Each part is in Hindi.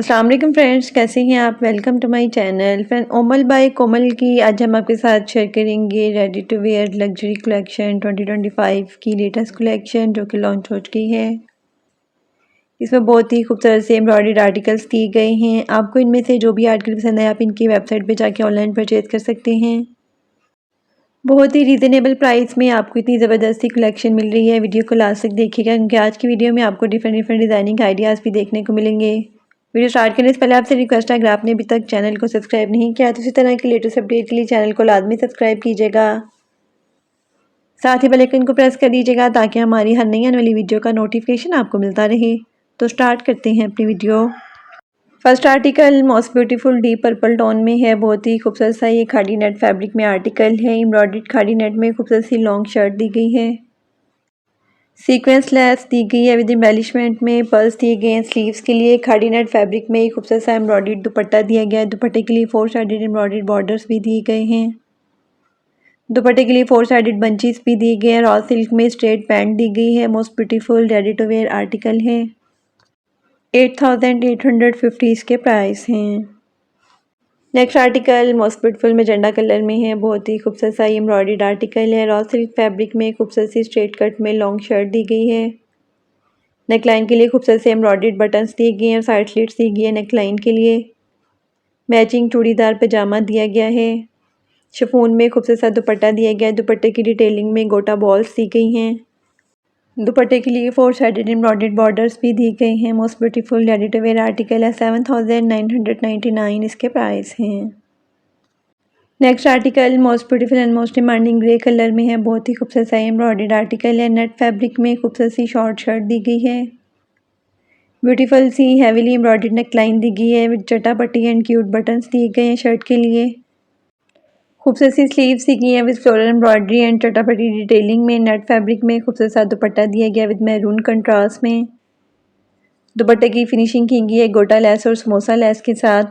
अस्सलाम वालेकुम फ्रेंड्स, कैसे हैं आप। Welcome to my channel. Friend ओमल बाय कोमल की आज हम आपके साथ शेयर करेंगे ready to wear luxury collection 2025 की लेटेस्ट कलेक्शन जो कि लॉन्च हो चुकी है। इसमें बहुत ही खूबसूरत से एम्ब्रॉयडर्ड आर्टिकल्स दिए गए हैं। आपको इनमें से जो भी आर्टिकल पसंद है आप इनकी वेबसाइट पर जाके ऑनलाइन परचेज कर सकते हैं। बहुत ही रीज़नेबल प्राइस में आपको इतनी ज़बरदस्ती कलेक्शन मिल रही है। वीडियो को लास्ट तक देखिएगा क्योंकि आज की वीडियो में आपको डिफरेंट डिज़ाइनिंग आइडियाज़ भी देखने को मिलेंगे। वीडियो स्टार्ट करने से पहले आपसे रिक्वेस्ट है, अगर आपने अभी तक चैनल को सब्सक्राइब नहीं किया तो इसी तरह की लेटेस्ट अपडेट के लिए चैनल को लाजमी सब्सक्राइब कीजिएगा। साथ ही बेल आइकन को प्रेस कर दीजिएगा ताकि हमारी हर नई आने वाली वीडियो का नोटिफिकेशन आपको मिलता रहे। तो स्टार्ट करते हैं अपनी video. First article most beautiful deep purple tone में है। बहुत ही खूबसूरत सा ये खादी नेट फैब्रिक में आर्टिकल है। एम्ब्रॉयडर्ड खादी नेट में खूबसूरत सी लॉन्ग शर्ट दी गई है। सीक्वेंस लेस दी गई है विद एम्बेलिशमेंट में पर्ल्स दिए गए हैं स्लीव्स के लिए। खादी नेट फैब्रिक में खूबसूरत सा एम्ब्रॉयडर्ड दुपट्टा दिया गया है। दुपट्टे के लिए 4 साइडेड एम्ब्रॉयडर्ड बॉर्डर्स भी दिए गए हैं। दुपट्टे के लिए 4 साइडेड बंचेस भी दिए गए हैं। रॉ सिल्क में स्ट्रेट पैंट दी गई है। Most beautiful ready to wear article है। 8850 इसके प्राइस हैं। Next article most beautiful magenta colour में है। बहुत ही खूबसूरत सा एम्ब्रॉयडर्ड आर्टिकल है। रॉ सिल्क फैब्रिक में खूबसूरत सी स्ट्रेट कट में लॉन्ग शर्ट दी गई है। नेकलाइन के लिए खूबसूरत से एम्ब्रॉयडर्ड बटन्स दिए गए हैं और साइड स्लिट्स दी गई है। नेकलाइन के लिए मैचिंग चूड़ीदार पजामा दिया गया है। शिफॉन में खूबसूरत सा दुपट्टा दिया गया है। दुपट्टे की डिटेलिंग में गोटा बॉल्स दी गई हैं। दुपट्टे के लिए 4 साइडेड एम्ब्रॉयडर्ड बॉर्डर्स भी दिए गए हैं। Most beautiful ready to wear article है। 7999 इसके प्राइस हैं। Next article most beautiful and most demanding grey colour में है। बहुत ही खूबसूरत सा एम्ब्रॉयडर्ड आर्टिकल है। नेट फैब्रिक में खूबसूरत सी शॉर्ट शर्ट दी गई है। ब्यूटीफुल सी हैवीली एम्ब्रॉयडर्ड नेकलाइन दी गई है विद चटापट्टी एंड क्यूट बटन्स दिए गए हैं शर्ट के लिए। खूबसूरत सी स्लीव्स दी गई है विद फ्लोरल एम्ब्रॉयडरी एंड चटापट्टी डिटेलिंग में। नेट फैब्रिक में खूबसूरत सा दुपट्टा दिया गया विद मैरून कंट्रास्ट में। दुपट्टे की फिनिशिंग की गई है गोटा लेस और समोसा लेस के साथ।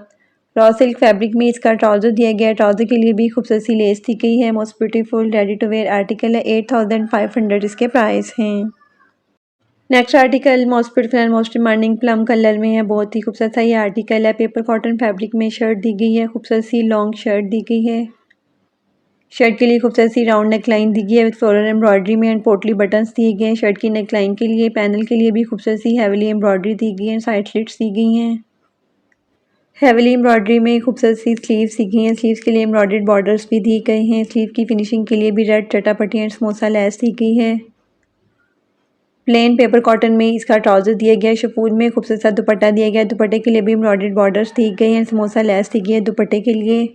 रॉ सिल्क फैब्रिक में इसका ट्राउज़र दिया गया है। ट्राउज़र के लिए भी खूबसूरत सी लेस दी गई है। Most beautiful ready to wear article है। 8500 इसके प्राइस हैं। Next article most beautiful and most demanding plum colour में है। बहुत ही खूबसूरत सा ये आर्टिकल है। पेपर कॉटन फैब्रिक में शर्ट दी गई है। खूबसूरत सी लॉन्ग शर्ट दी गई है। शर्ट के लिए खूबसूरत सी राउंड नेकलाइन दी गई है विद फ्लोरल एम्ब्रॉयडरी में एंड पोटली बटन्स दिए गए हैं। शर्ट की नेकलाइन के लिए पैनल के लिए भी खूबसूरत सी हैवीली एम्ब्रॉयडरी दी गई है। साइड स्लिट्स दी गई हैं। हैवीली एम्ब्रॉयडरी में खूबसूरत सी स्लीव्स दी गई हैं। स्लीव्स के लिए एम्ब्रॉयडर्ड बॉर्डर्स भी दिए गए हैं। स्लीव की फिनिशिंग के लिए भी रेड चटापट्टी एंड समोसा लेस दी गई है। प्लेन पेपर कॉटन में इसका ट्राउज़र दिया गया है। शिफॉन में खूबसूरत सा दुपट्टा दिया गया है। दुपट्टे के लिए भी एम्ब्रॉयडर्ड बॉर्डर्स दी गई हैं। समोसा लेस दी गई है दुपट्टे के लिए।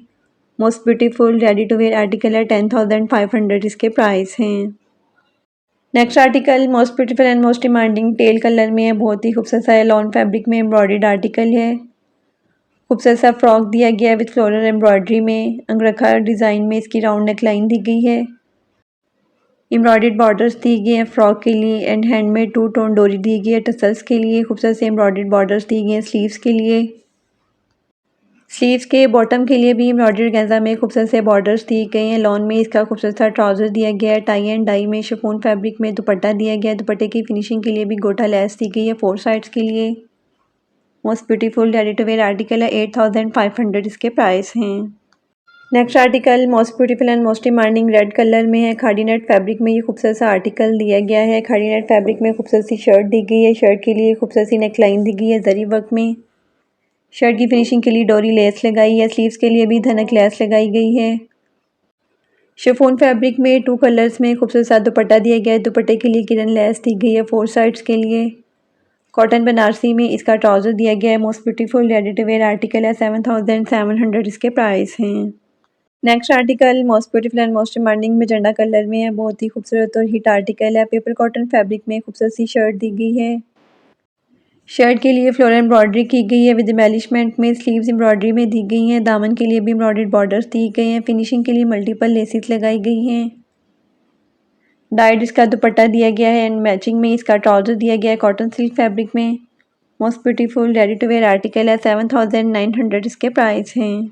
Most beautiful ready to wear article है। 10500 इसके प्राइस हैं। Next article most beautiful and most demanding teal colour में है। बहुत ही खूबसूरत सा लॉन फैब्रिक में एम्ब्रॉयडर्ड आर्टिकल है। खूबसूरत सा फ्रॉक दिया गया है विद फ्लोरल एम्ब्रॉयडरी में। अंगरखा डिज़ाइन में इसकी राउंड नेकलाइन दी गई है। एम्ब्रॉयडर्ड बॉर्डर्स दी गई हैं फ्रॉक के लिए एंड हैंड में 2 टोन डोरी दी गई है टसल्स के लिए। खूबसूरत से एम्ब्रॉयडर्ड बॉर्डर्स दी गई हैं स्लीव्स के लिए। स्लीव्स के बॉटम के लिए भी एम्ब्रॉयडर्ड गेंजा में खूबसूरत से बॉर्डर्स दिए गए हैं। लॉन में इसका खूबसूरत सा ट्राउज़र दिया गया है। टाई एंड डाई में शिफॉन फैब्रिक में दुपट्टा दिया गया है। दुपट्टे की फिनिशिंग के लिए भी गोटा लेस दी गई है 4 साइड्स के लिए। Most beautiful ready to wear article है। 8500 इसके प्राइस हैं। Next article most beautiful and most demanding red colour में है। खादी नेट फैब्रिक में ये खूबसूरत सा आर्टिकल दिया गया है। खादी नेट फैब्रिक में खूबसूरत सी शर्ट दी गई है। शर्ट के लिए खूबसूरत सी नेकलाइन दी गई है जरी वर्क में। शर्ट की फिनिशिंग के लिए डोरी लेस लगाई है। स्लीव्स के लिए भी धनक लेस लगाई गई है। शिफॉन फैब्रिक में 2 कलर्स में खूबसूरत सा दुपट्टा दिया गया है। दुपट्टे के लिए किरन लेस दी गई है 4 साइड्स के लिए। कॉटन बनारसी में इसका ट्राउज़र दिया गया है। Most beautiful ready to wear article है। 7700 इसके प्राइस हैं। Next article most beautiful and most demanding magenta colour में है। बहुत ही खूबसूरत और हिट आर्टिकल है। पेपर कॉटन फैब्रिक में खूबसूरत सी शर्ट दी गई है। शर्ट के लिए फ्लोरल एम्ब्रॉयडरी की गई है विद एम्बेलिशमेंट में। स्लीव्स एम्ब्रॉयडरी में दी गई हैं। दामन के लिए भी एम्ब्रॉयडर्ड बॉर्डर्स दी गए हैं। फिनिशिंग के लिए मल्टीपल लेसेस लगाई गई हैं। डाइड इसका दुपट्टा दिया गया है एंड मैचिंग में इसका ट्राउज़र दिया गया है कॉटन सिल्क फैब्रिक में। Most beautiful ready to wear article है। 7900 इसके प्राइस हैं।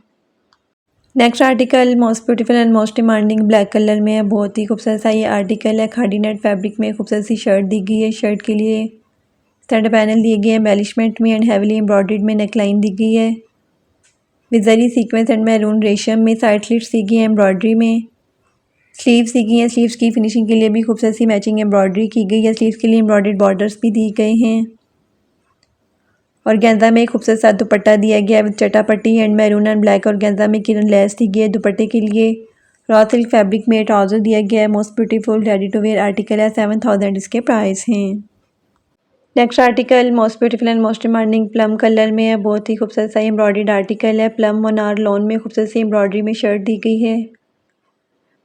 Next article most beautiful and most demanding black colour में है। बहुत ही खूबसूरत सा ये आर्टिकल है। खादी नेट फैब्रिक में खूबसूरत सी शर्ट दी गई है। शर्ट के लिए सेंटर पैनल दिए गए एम्बेलिशमेंट में एंड हैवीली एम्ब्रॉयडर्ड में नेकलाइन दी गई है with zari sequence and maroon रेशम में। साइड स्लिट्स दी गई है एम्ब्रॉयडरी में। स्लीव्स दी गई हैं। स्लीव्स की फिनिशिंग के लिए भी खूबसूरत सी मैचिंग एम्ब्रॉयडरी की गई है। स्लीव्स के लिए एम्ब्रॉयडर्ड बॉर्डर्स भी दिए गए हैं और गेंजा में खूबसूरत सा दुपट्टा दिया गया है विद चटापट्टी एंड मैरून एंड ब्लैक और गेंजा में किरण लेस दी गई है दुपट्टे के लिए। रॉ सिल्क फैब्रिक में ट्राउजर दिया गया है। Most beautiful ready to wear article है। 7000 इसके प्राइस हैं। Next article most beautiful and most demanding plum colour में है। बहुत ही खूबसूरत सा एम्ब्रॉयडर्ड आर्टिकल है। प्लम मोनार लॉन में खूबसूरत सी एम्ब्रॉयडरी में शर्ट दी गई है।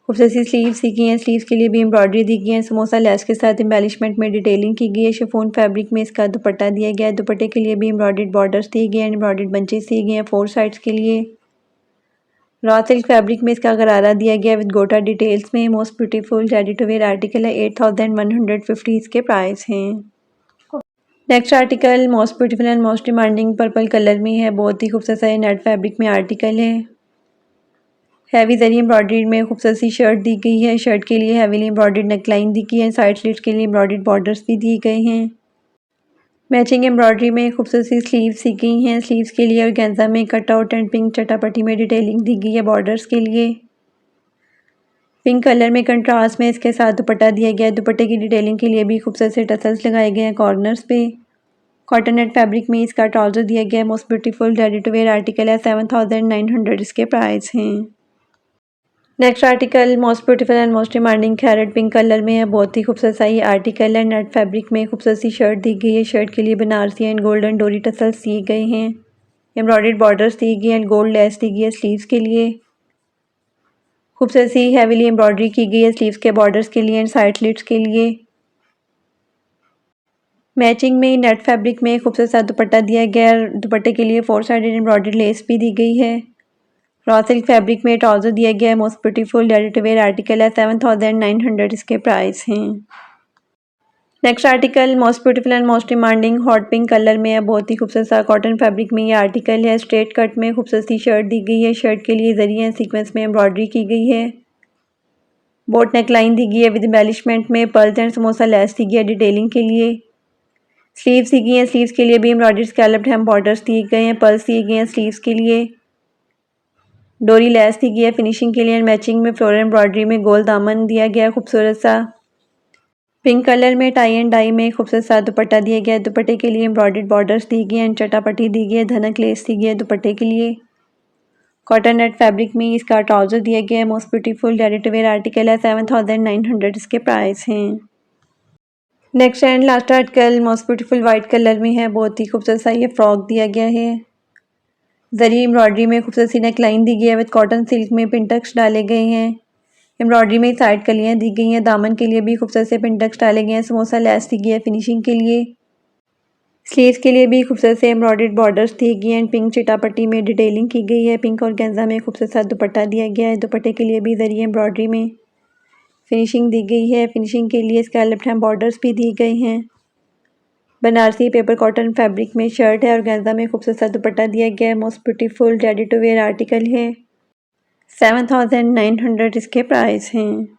खूबसूरत सी स्लीव्स दी गई हैं। स्लीव्स के लिए भी एम्ब्रॉयडरी दी गई है। समोसा लेस के साथ एम्बेलिशमेंट में डिटेलिंग की गई है। शिफॉन फैब्रिक में इसका दुपट्टा दिया गया है। दुपट्टे के लिए भी एम्ब्रॉयडर्ड बॉर्डर्स दिए गए हैं। एम्ब्रॉयडर्ड बंचेस दिए गए हैं 4 साइड्स के लिए। रॉ सिल्क फैब्रिक में इसका गरारा दिया गया है विद गोटा डिटेल्स में। Most beautiful ready to wear article है। 8150 इसके प्राइस हैं। Next article most beautiful and most demanding purple colour में है। बहुत ही खूबसूरत सा नेट फैब्रिक में आर्टिकल है। हैवी जरी एम्ब्रॉयडरी में खूबसूरत सी शर्ट दी गई है। शर्ट के लिए हैवीली एम्ब्रॉयडर्ड नेकलाइन दी गई है। साइड स्लिट्स के लिए एम्ब्रॉयडर्ड बॉर्डर्स भी दिए गए हैं। मैचिंग एम्ब्रॉयडरी में खूबसूरत सी स्लीव्स दी गई हैं। स्लीव्स के लिए और गेंजा में कट आउट एंड पिंक चटापट्टी में डिटेलिंग दी गई है बॉर्डर्स के लिए। पिंक कलर में कंट्रास्ट में इसके साथ दुपट्टा दिया गया है। दुपट्टे की डिटेलिंग के लिए भी खूबसूरत से टसल्स लगाए गए हैं कॉर्नर्स पे। कॉटन नेट फैब्रिक में इसका ट्राउजर दिया गया है। Most beautiful ready to wear article है। 7900 इसके प्राइस हैं। Next article most beautiful and most demanding carrot pink colour में है। बहुत ही खूबसूरत सा ये आर्टिकल है। नेट फैब्रिक में खूबसूरत सी शर्ट दी गई है। शर्ट के लिए बनारसी एंड गोल्डन डोरी टसल्स दिए गए हैं। एम्ब्रॉयडर्ड बॉर्डर्स दी गई एंड गोल्ड लेस दी गई है स्लीव्स के लिए। खूबसूरत सी हैवीली एम्ब्रॉयडरी की गई है स्लीव्स के बॉर्डर्स के लिए एंड साइड स्लिट्स के लिए। मैचिंग में नेट फैब्रिक में खूबसूरत सा दुपट्टा दिया गया है। दुपट्टे के लिए 4 साइडेड एम्ब्रॉयडर्ड लेस भी दी गई है। रॉ सिल्क फैब्रिक में ट्राउजर दिया गया है। Most beautiful ready to wear article है। 7900 इसके प्राइस हैं। Next article most beautiful and most demanding hot pink colour में है। बहुत ही खूबसूरत सा कॉटन फैब्रिक में ये आर्टिकल है। स्ट्रेट कट में खूबसूरत सी शर्ट दी गई है। शर्ट के लिए जरिए सीक्वेंस में एम्ब्रॉयडरी की गई है। बोट नेक लाइन दी गई है विद एम्बेलिशमेंट में पर्ल्स एंड समोसा लेस दी गई है डिटेलिंग के लिए। स्लीव्स दी गई हैं। स्लीव्स के लिए भी एम्ब्रॉयडर्ड स्कैलप्ड हेम बॉर्डर्स दिए गए हैं। पर्ल्स दिए गए हैं स्लीव्स के लिए। डोरी लेस दी गई है फिनिशिंग के लिए एंड मैचिंग में फ्लोरल एम्ब्रॉयडरी में गोल दामन दिया गया है खूबसूरत सा। पिंक कलर में टाई एंड डाई में खूबसूरत सा दुपट्टा दिया गया है। दुपट्टे के लिए एम्ब्रॉयडर्ड बॉर्डर्स दी गई हैं। चटापट्टी दी गई है। धनक लेस दी गई है दुपट्टे के लिए। कॉटन नेट फैब्रिक में इसका ट्राउजर दिया गया है। Most beautiful ready to wear article है। 7900 इसके प्राइस हैं। Next and last article most beautiful white colour में है। बहुत ही खूबसूरत सा ये फ्रॉक दिया गया है। जरी एम्ब्रॉयडरी में खूबसूरत सी नेक लाइन दी गई है विद कॉटन सिल्क में पिंटक्स डाले गए हैं। एम्ब्रॉयडरी में साइड कलियाँ दी गई हैं। दामन के लिए भी खूबसूरत से पिंटक्स डाले गए हैं। समोसा लेस दी गई है फिनिशिंग के लिए। स्लीव्स के लिए भी खूबसूरत से एम्ब्रॉयडर्ड बॉर्डर्स दी गई हैं। पिंक चिटापट्टी में डिटेलिंग की गई है। पिंक और गेंजा में खूबसूरत सा दुपट्टा दिया गया है। दुपट्टे के लिए भी जरिए एम्ब्रॉयडरी में फिनिशिंग दी गई है। फिनिशिंग के लिए स्कैलप्ड हेम बॉर्डर्स भी दिए गए हैं। बनारसी पेपर कॉटन फैब्रिक में शर्ट है और गेंजा में खूबसूरत सा दुपट्टा दिया गया है। Most beautiful ready to wear article है। 7900 इसके प्राइस हैं।